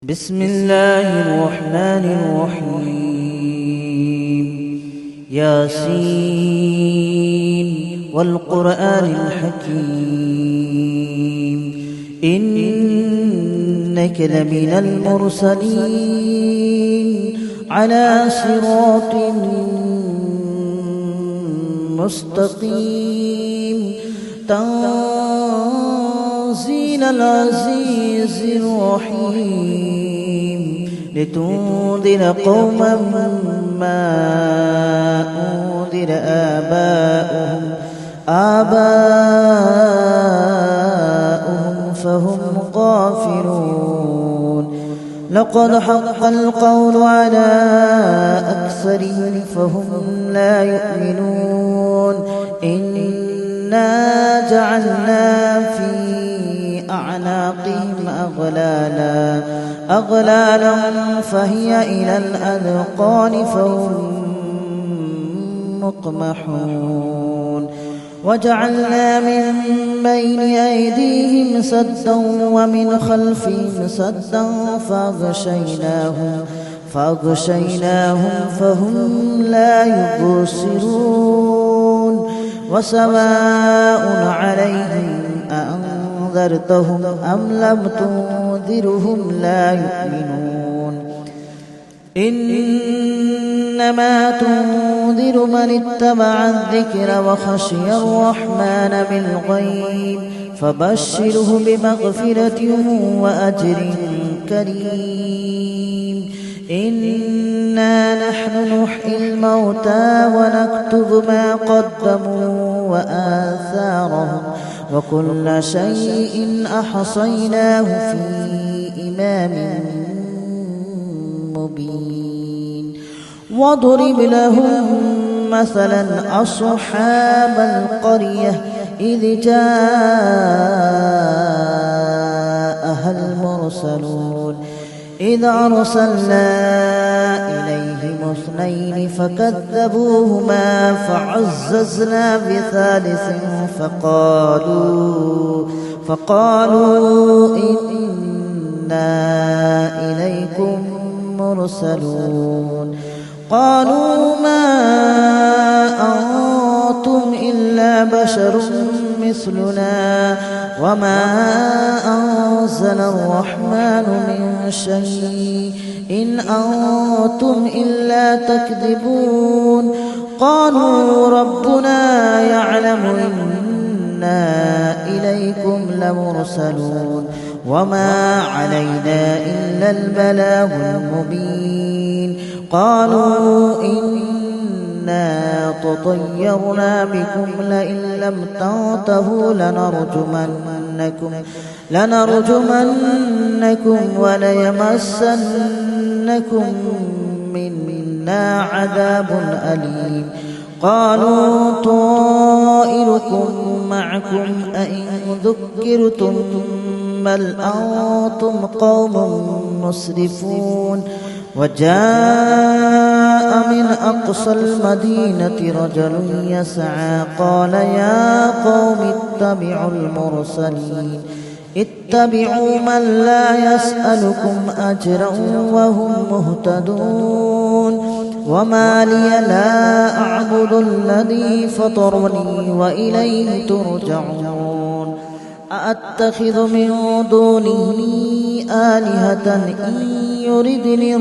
بسم الله الرحمن الرحيم. ياسين والقرآن الحكيم إنك لمن المرسلين على صراط مستقيم تنزيل العزيز الرحيم لتنذر قوما ما أنذر آباؤهم فهم غافلون. لقد حق القول على أكثرهم فهم لا يؤمنون. إنا جعلنا في أعناقهم أغلالا فهي إلى الأذقان فهم مقمحون. وجعلنا من بين أيديهم سدا ومن خلفهم سدا فأغشيناهم فهم لا يبصرون. وسواء عليهم أأنذرتهم أم لم تنذرهم لا يؤمنون. إنما تنذر من اتبع الذكر وخشي الرحمن بالغيب فبشره بمغفرة وأجر كريم. إنا نحن نحيي الموتى ونكتب ما قدموا وآثارهم وكل شيء أحصيناه في إمام مبين. واضرب لهم مثلا أصحاب القرية إذ جاءها المرسلون إذ أرسلنا إليهم اثنين فكذبوهما فعززنا بثالث فقالوا إنا إليكم مرسلون. قالوا ما أنتم إلا بشر مثلنا وما أنزل الرحمن من شيء إن أنتم إلا تكذبون. قالوا ربنا يعلم إنا إليكم لمرسلون وما علينا إلا البلاغ المبين. قالوا إنا تطيرنا بكم لئن لم تنتهوا لنرجمنكم وليمسنكم منا عذاب أليم. قالوا طائركم معكم أئن ذكرتم بل أنتم قوم مسرفون. وجاء من أقصى المدينة رجل يسعى قال يا قوم اتبعوا من لا يسألكم أجرا وهم مهتدون. وما لي لا أعبد الذي فطرني وإليه ترجعون. أأتخذ من دونه آلهة إن يردني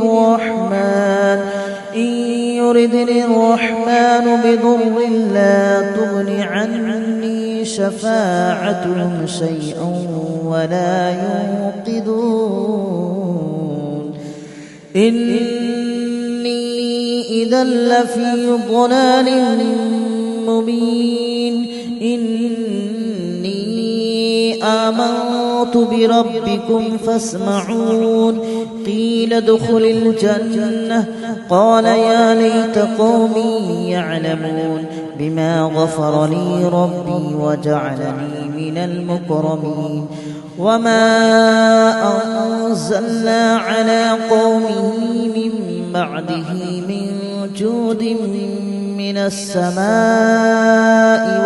الرحمن بضر لا تغن عني شفاعتهم شيئا ولا ينقذون. إني إذا لفي ضلال مبين. آمنت بربكم فاسمعون. قيل ادخل الجنة قال يا ليت قومي يعلمون بما غفر لي ربي وجعلني من المكرمين. وما أنزلنا على قومه من بعده من جود من السماء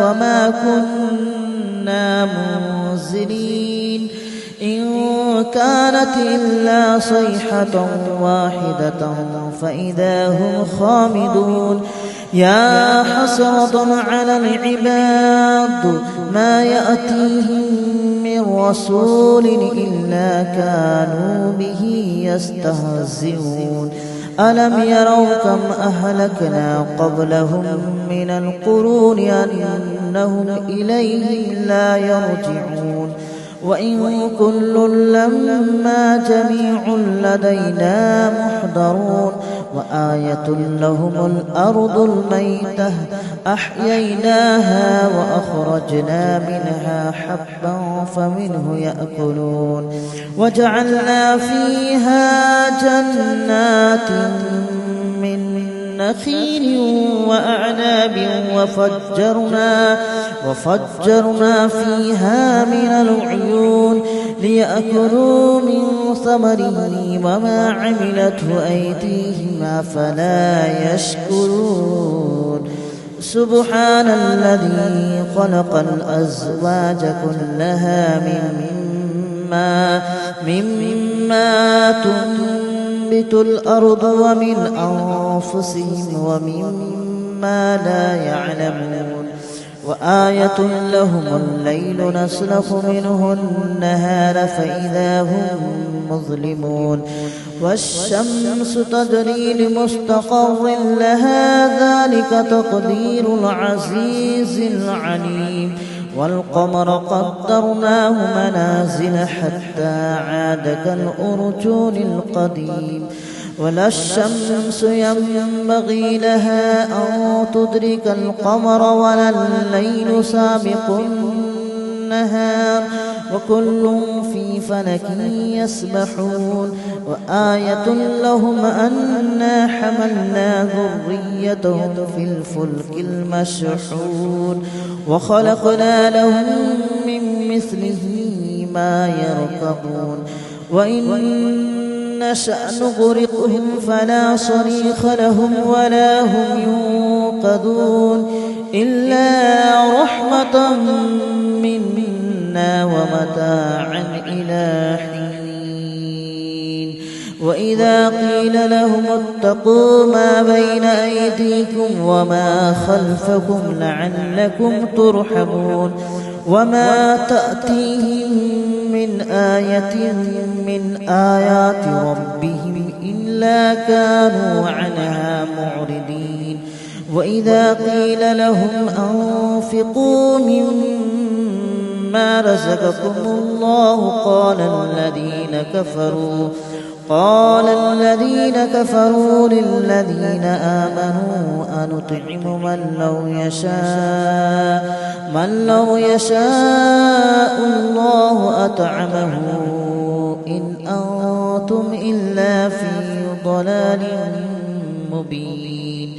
وما كنا منزلين. إن كانت إلا صيحة واحدة فإذا هم خامدون يا حسرة على العباد ما يأتيهم من رسول إلا كانوا به يستهزئون ألم يروا كم أهلكنا قبلهم من القرون أنهم إليهم لا يرجعون وإن كل لما جميع لدينا محضرون وآية لهم الأرض الميتة أحييناها وأخرجنا منها حبا فمنه يأكلون وجعلنا فيها جنات من نخيل وأعناب وفجرنا فيها من العيون ليأكلوا من ثمره وما عملته أيديهم أفلا يشكرون سبحان الذي خلق الأزواج كلها مما تنبت الأرض ومن أنفسهم ومما لا يعلمون وآية لهم الليل نسلخ منه النهار فإذا هم مظلمون والشمس تجري لمستقر لها ذلك تقدير العزيز العليم والقمر قدرناه منازل حتى عاد كالأرجون القديم ولا الشمس ينبغي لها أن تدرك القمر ولا الليل سابق النهار وكل في فلك يسبحون وآية لهم أنا حملنا ذريتهم في الفلك المشحون وخلقنا لهم من مثله ما يركبون وإن نشأ نغرقهم فلا صريخ لهم ولا هم ينقذون إلا رحمة منا ومتاعا إلى حين وإذا قيل لهم اتقوا ما بين أيديكم وما خلفكم لعلكم ترحمون وما تأتيهم من آية من آيات ربهم إلا كانوا عنها معرضين وإذا قيل لهم أنفقوا مما رزقكم الله قال الذين كفروا للذين آمنوا أنطعم من لو يشاء الله أطعمه إن أنتم إلا في ضلال مبين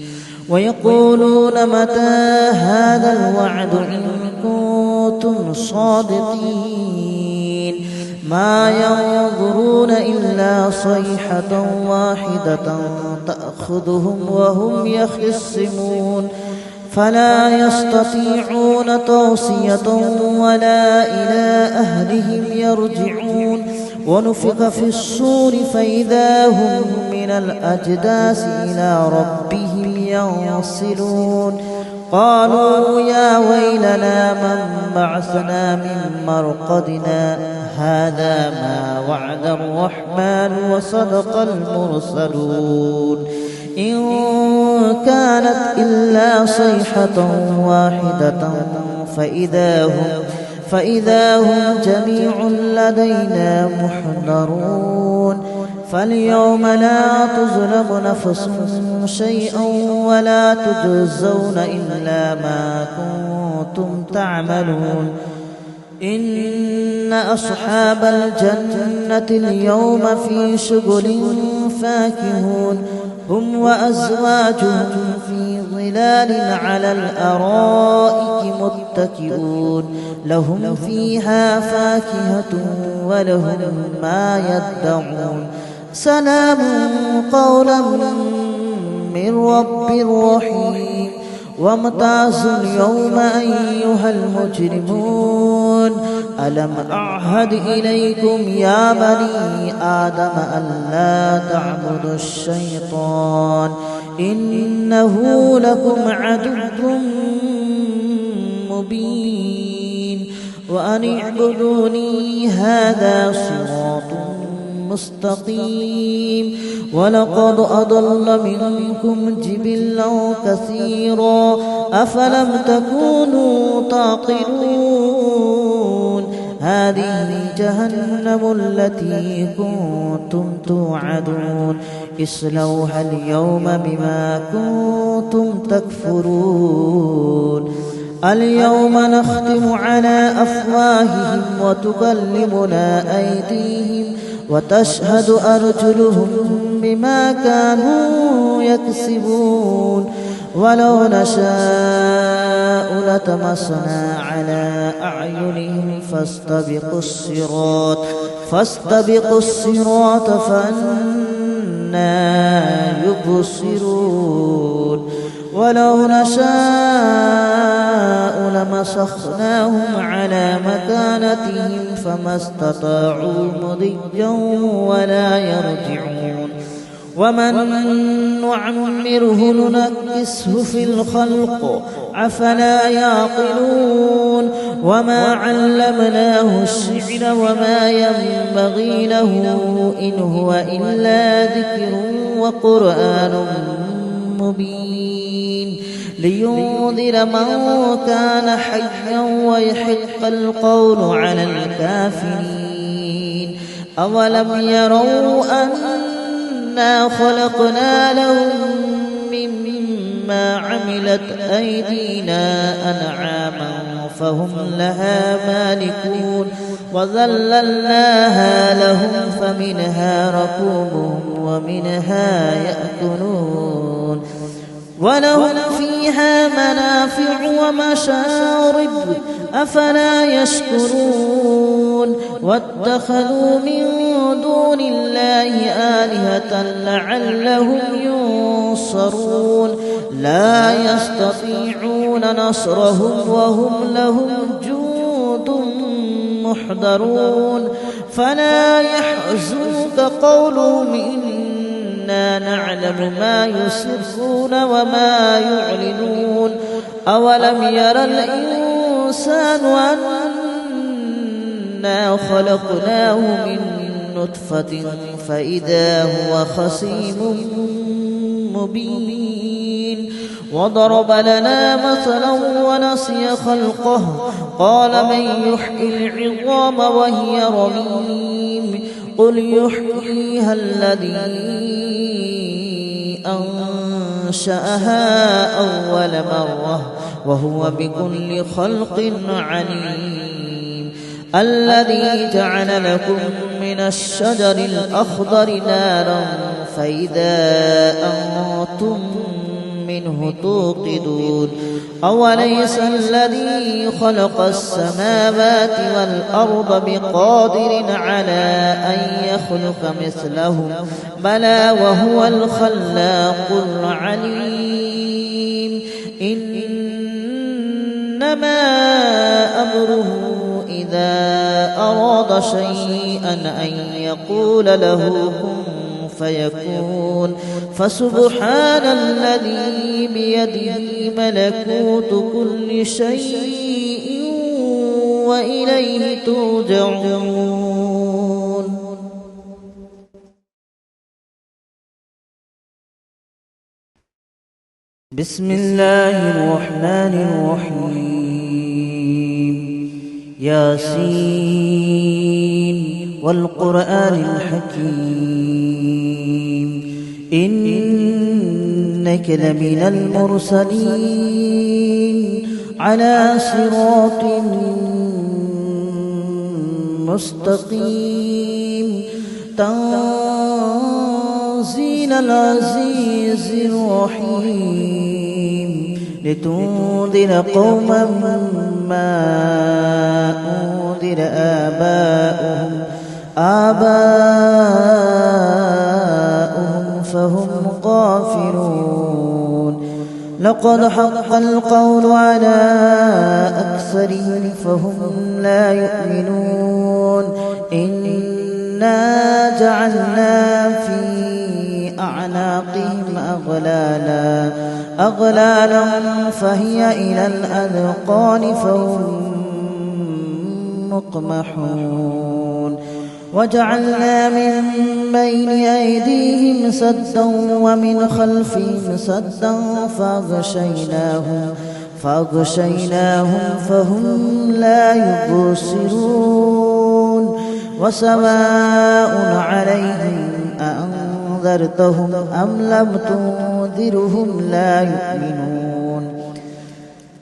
ويقولون متى هذا الوعد إن كنتم صادقين ما ينظرون إلا صيحة واحدة تأخذهم وهم يخصمون فلا يستطيعون توصية ولا إلى أهلهم يرجعون ونفخ في الصور فإذا هم من الأجداث إلى ربهم ينصلون قالوا يا ويلنا من بعثنا من مرقدنا هذا ما وعد الرحمن وصدق المرسلون إن كانت إلا صيحة واحدة فإذا هم جميع لدينا محضرون فاليوم لا تظلم نفس شيئا ولا تجزون إلا ما كنتم تعملون إن أصحاب الجنة اليوم في شغل فاكهون هم وأزواجهم في ظلال على الأرائك متكئون لهم فيها فاكهة ولهم ما يدعون سلام قولا من رب رحيم وامتازوا اليوم أيها المجرمون ألم أعهد إليكم يا بني آدم ألا تعبدوا الشيطان إنه لكم عدو مبين وأن اعبدوني هذا صراط مستقيم ولقد أضل منكم جبلا كثيرا أفلم تكونوا تعقلون هذه جهنم التي كنتم توعدون اصلوها اليوم بما كنتم تكفرون اليوم نختم على أفواههم وتكلمنا أيديهم وتشهد أرجلهم بما كانوا يكسبون ولو نشاء لطمسنا على أعينهم فاستبقوا الصراط فأنى يبصرون ولو نشاء لمسخناهم على مكانتهم فما استطاعوا مضيا ولا يرجعون ومن نعمره ننكسه في الخلق أفلا يعقلون وما علمناه الشعر وما ينبغي له إن هو إلا ذكر وقرآن مبين لينذر من كان حيا ويحق القول على الكافرين أولم يروا أنا خلقنا لهم مما عملت أيدينا أنعاما فهم لها مالكون وذللناها لهم فمنها ركوبهم ومنها يأكلون ولهم فيها منافع ومشارب أفلا يشكرون واتخذوا من دون الله آلهة لعلهم ينصرون لا يستطيعون نصرهم وهم لهم جند محضرون فلا يحزنك قولهم إنا نعلم ما يسرون وما يعلنون أولم ير الإنسان أنا خلقناه من نطفة فإذا هو خصيم مبين وضرب لنا مثلا ونسي خلقه قال من يحيي العظام وهي رميم قل يحييها الذي أنشأها أول مرة وهو بكل خلق عليم الذي جعل لكم من الشجر الأخضر نارا فإذا أنتم منه توقدون أوليس الذي خلق السماوات والأرض بقادر على أن يخلق مثلهم بلى وهو الخلاق العليم إنما أمره إذا أراد شيئا أن يقول له كن فيكون فسبحان الذي بيده ملكوت كل شيء وإليه ترجعون بسم الله الرحمن الرحيم ياسين والقرآن الحكيم إنك لمن المرسلين على صراط مستقيم تنزيل العزيز الرحيم لتنذر قوما ما أنذر آباؤهم فهم غافلون لقد حق القول على أكثرهم فهم لا يؤمنون إنا جعلنا في أعناقهم أغلالا فهي إلى الأذقان فهم مقمحون وجعلنا من بين أيديهم سدا ومن خلفهم سدا فأغشيناهم فهم لا يبصرون وسواء عليهم أأنذرتهم أم لم تنذرهم لا يؤمنون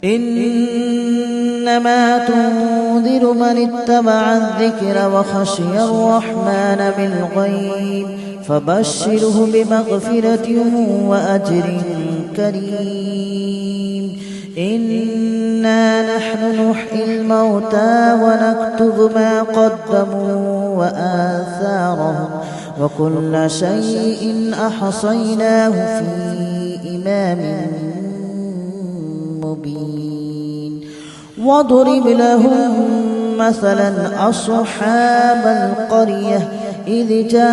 إنما تنذر من اتبع الذكر وخشي الرحمن بالغيب فبشره بمغفرة وأجر كريم إنا نحن نحيي الموتى ونكتب ما قدموا وآثارهم وكل شيء أحصيناه في إمام مبين واضرب لهم مثلا أصحاب القرية إذ جاءها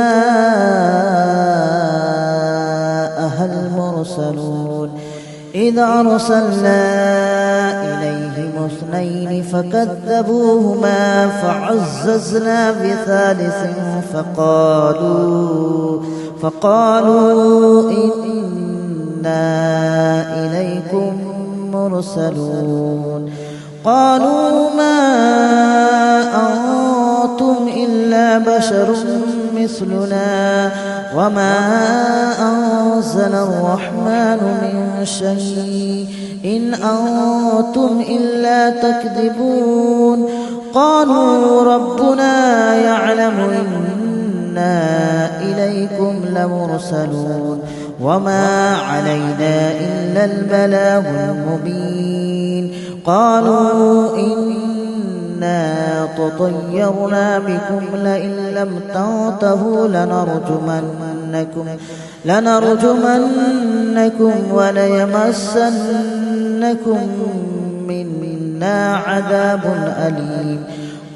المرسلون إذ أرسلنا إليهم 2 فكذبوهما فعززنا بثالث فقالوا إنا إليكم مرسلون قالوا ما أنتم إلا بشر مثلنا وما أنزل الرحمن من شيء إن أنتم إلا تكذبون قالوا ربنا يعلم إنا إليكم لمرسلون وما علينا إلا البلاغ المبين قالوا إنا تطيرنا بكم لئن لم تنتهوا لنرجمنكم وليمسنكم منا عذاب أليم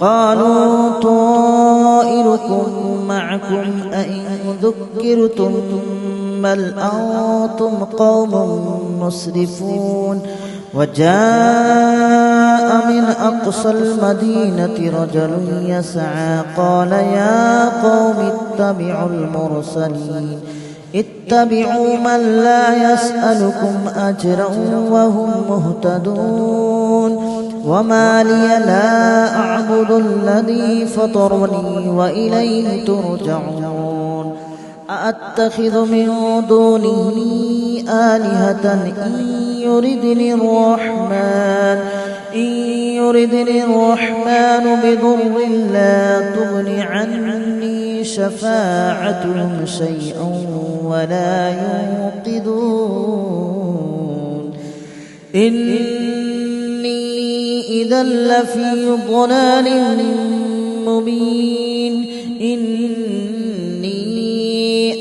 قالوا طائركم معكم أئن ذكرتم بل أنتم قوم مسرفون وجاء من أقصى المدينة رجل يسعى قال يا قوم اتبعوا من لا يسألكم أجرا وهم مهتدون وما لي لا أعبد الذي فطرني وإليه ترجعون أأتخذ من دونه آلهة إن يردني الرحمن بضر لا تغن عني شفاعتهم شيئا ولا ينقذون إني إذا لفي ضلال مبين إني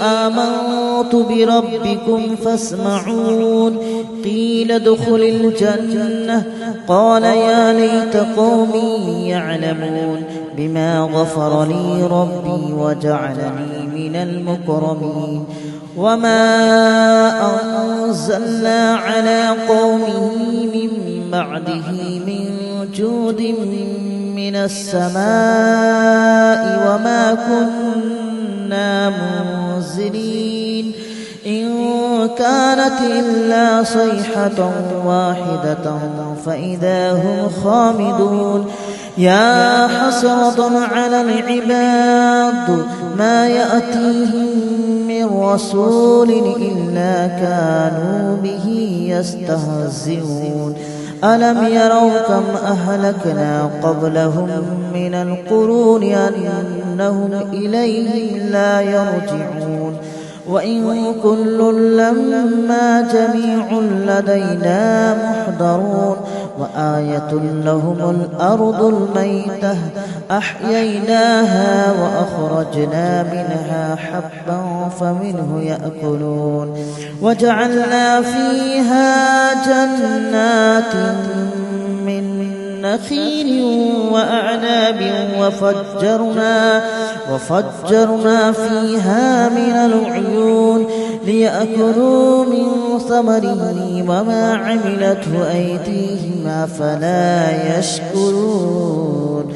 آمنت بربكم فاسمعون قيل ادخل الجنة قال يا ليت قومي يعلمون بما غفر لي ربي وجعلني من المكرمين وما أنزلنا على قومه من بعده من جود من السماء وما كنا منزلين إن كانت إلا صيحة واحدة فإذا هم خامدون يا حسرة على العباد ما يأتيهم من رسول إلا كانوا به يستهزئون ألم يروا كم أهلكنا قبلهم من القرون أنهم إليهم لا يرجعون وإن كل لما جميع لدينا محضرون وآية لهم الأرض الميتة أحييناها وأخرجنا منها حبا فمنه يأكلون وجعلنا فيها جنات من نخيل وأعناب وفجرنا فيها من العيون ليأكلوا من ثمره وما عملته أيديهم أفلا يشكرون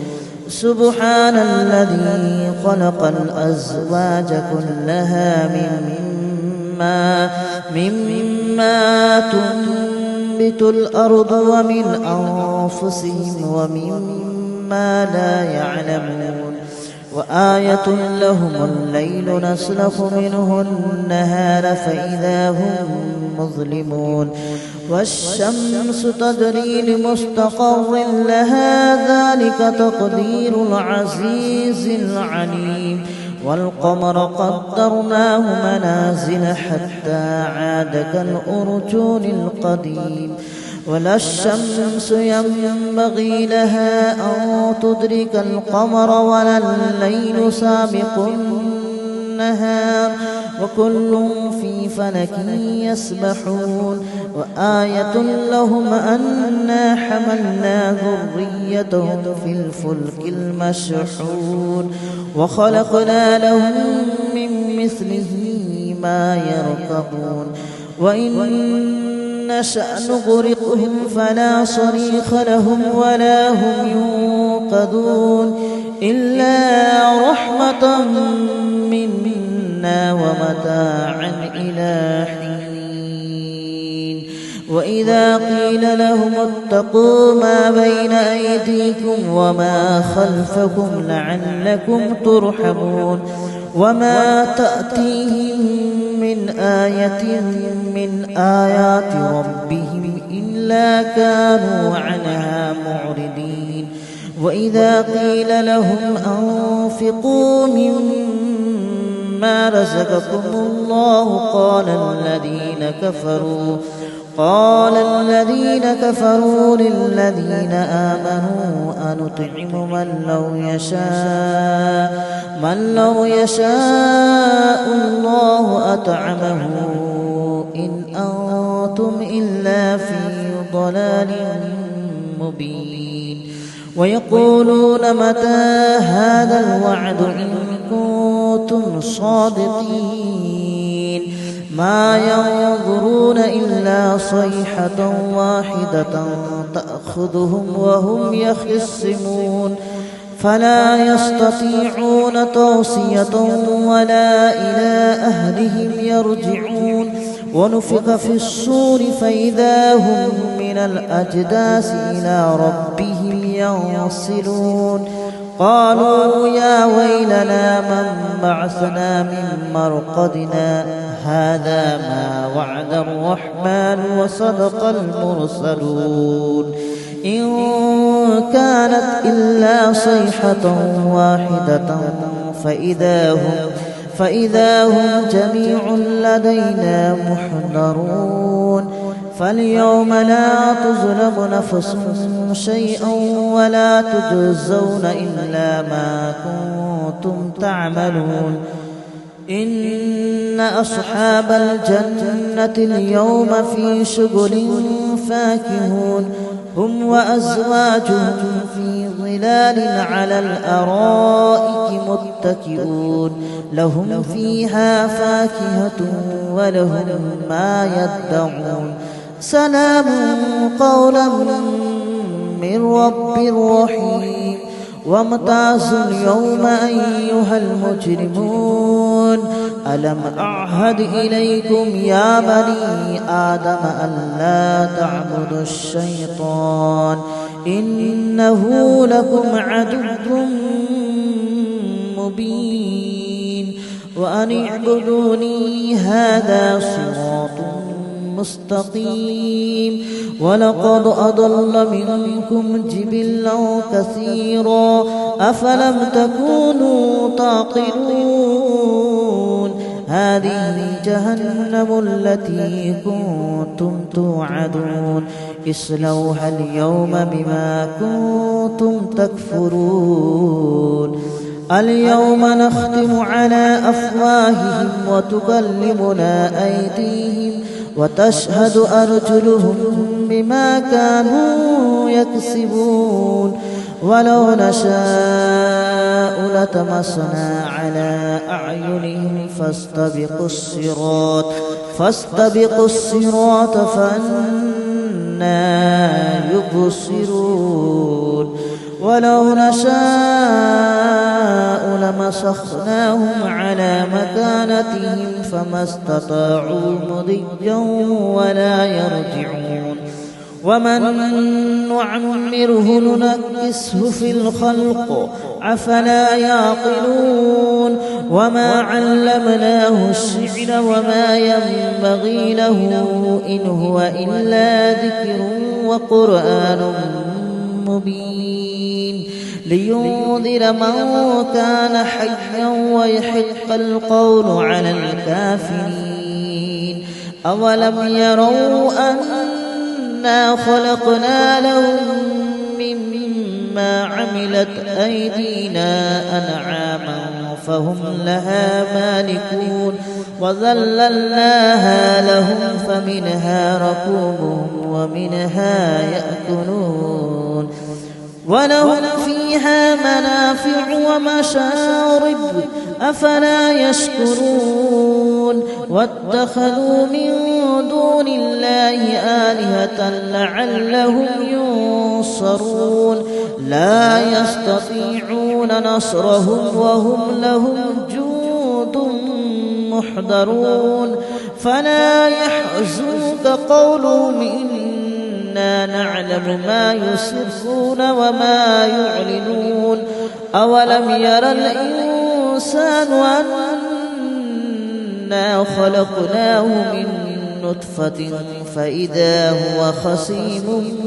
سبحان الذي خلق الأزواج كلها مما تنبت الأرض ومن أنفسهم ومما لا يعلمون وآية لهم الليل نسلخ منه النهار فإذا هم مظلمون والشمس تجري لمستقر لها ذلك تقدير العزيز العليم والقمر قدرناه منازل حتى عاد كالأرجون القديم ولا الشمس ينبغي لها أن تدرك القمر ولا الليل سابق النهار وكل في فلك يسبحون وآية لهم أنا حملنا ذريتهم في الفلك المشحون وخلقنا لهم من مثله ما يركبون وإن نشأ نغرقهم فلا صريخ لهم ولا هم ينقذون إلا رحمة منا ومتاعا إلى حين وإذا قيل لهم اتقوا ما بين أيديكم وما خلفكم لعلكم ترحمون وما تأتيهم من آية من آيات ربهم إلا كانوا عنها معرضين وإذا قيل لهم أنفقوا مما رزقكم الله قال الذين كفروا للذين آمنوا أنطعم من لو يشاء الله أطعمه إن أنتم إلا في ضلال مبين ويقولون متى هذا الوعد إن كنتم صادقين ما ينظرون إلا صيحة واحدة تأخذهم وهم يخصمون فلا يستطيعون توصية ولا إلى أهلهم يرجعون ونفخ في الصور فإذا هم من الأجداث إلى ربهم ينسلون قالوا يا ويلنا من بعثنا من مرقدنا هذا ما وعد الرحمن وصدق المرسلون إن كانت إلا صيحة واحدة فإذا هم جميع لدينا محضرون فاليوم لا تظلم نفس شيئا ولا تجزون إلا ما كنتم تعملون إن أصحاب الجنة اليوم في شغل فاكهون هم وأزواجهم في ظلال على الأرائك متكئون لهم فيها فاكهة ولهم ما يدعون سلام قولا من رب رحيم وامتازوا اليوم أيها المجرمون ألم أعهد إليكم يا بني آدم ألا تعبدوا الشيطان إنه لكم عدو مبين وأن اعبدوني هذا صراط مستقيم ولقد أضل منكم جبلا كثيرا أفلم تكونوا تعقلون هذه جهنم التي كنتم توعدون اصلوها اليوم بما كنتم تكفرون اليوم نختم على أفواههم وتكلمنا أيديهم وتشهد أرجلهم بما كانوا يكسبون ولو نشاء لطمسنا على أعينهم فاستبقوا الصراط فأنى يبصرون ولو نشاء لمسخناهم على مكانتهم فما استطاعوا مضيا ولا يرجعون ومن نعمره ننكسه في الخلق أفلا يعقلون وما علمناه الشعر وما ينبغي له إن هو إلا ذكر وقرآن مبين لينذر من كان حيا ويحق القول على الكافرين أولم يروا أنا خلقنا لهم مما عملت أيدينا أنعاما فهم لها مالكون وذللناها لهم فمنها ركوبهم ومنها يأكلون ولهم فيها منافع ومشارب أفلا يشكرون واتخذوا من دون الله آلهة لعلهم ينصرون لا يستطيعون نصرهم وهم لهم جند محضرون فلا يحزنك قولهم إنا نعلم ما يسرون وما يعلنون أولم ير الإنسان أنا خلقناه من نطفة فإذا هو خصيم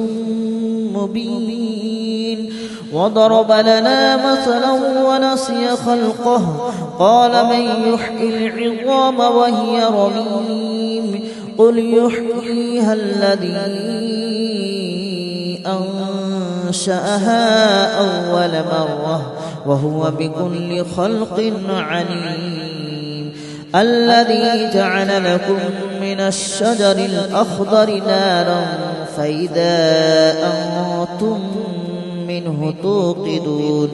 مبين وضرب لنا مثلا ونسي خلقه قال من يحيي العظام وهي رميم قل يحييها الذي أنشأها أول مرة وهو بكل خلق عليم الذي جعل لكم من الشجر الأخضر نارا فإذا أنتم منه توقدون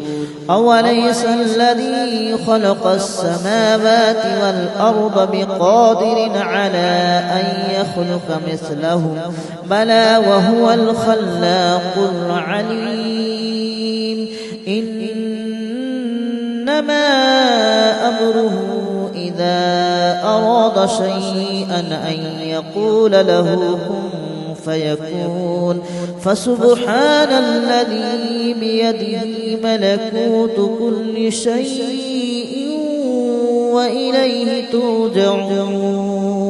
أوليس الذي خلق السماوات والأرض بقادر على أن يخلق مثلهم بلى وهو الخلاق العليم إنما أمره إذا أراد شيئا أن يقول له كن فيكون فسبحان الذي بيده ملكوت كل شيء وإليه ترجعون